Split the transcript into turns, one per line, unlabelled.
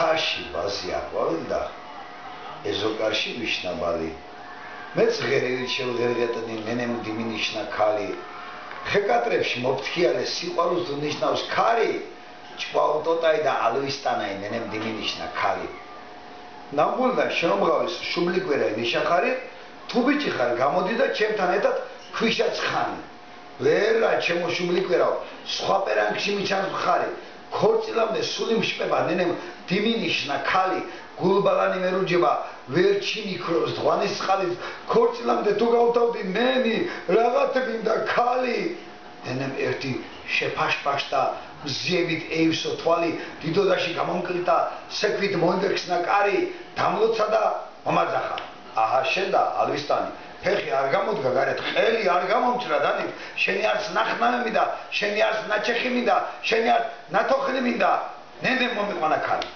ცაში ბაზი აყვავდა ეზოკარში ვიშნაბალი მეც ღერევით შევღერღეტნი ნენემ დინიშნა ქალი ხეკატრებში მოფთქიალე სიყვარულს ნიშნავს ქარი ჭყავტოტაი და ალვისტანაი ნენემ დინიშნა ქალი ნამბულდან შემომღავის შუბლიკვერაი ნიშახარი თუ ბიჭი ხარ გამოდი და ჩემთან ერთად ქვიშაც ხანი ვერა ჩემო შუბლიკვერაო სხვა პერანგში მიჩანს მხარი ქორწილამდე სული მშპება ნენემ დინიშნა ქალი გულბალანი მერუჯება ვერჩი მიქროს დღვანის წყალით ქორწილამდე თუ გავთავდი ნენი რაღაცა გინდა ქალი ნენემ ერთი შეფაშფაშდა მზიებით ეივსო თვალი დიდოდაში გამომკლიტა სეკვით მოინდექსნა კარი დამლოცა და მომაძახა აჰა შენდა ალვისტანი ფეხი არ გამოდგა გარეთ ყელი არ გამომჭრა დანით შენი არც ნახნამი მინდა შენი არც ნაჩეხი მინდა შენი არც ნათოხლი მინდა ნენემ მომიყვანა ქალი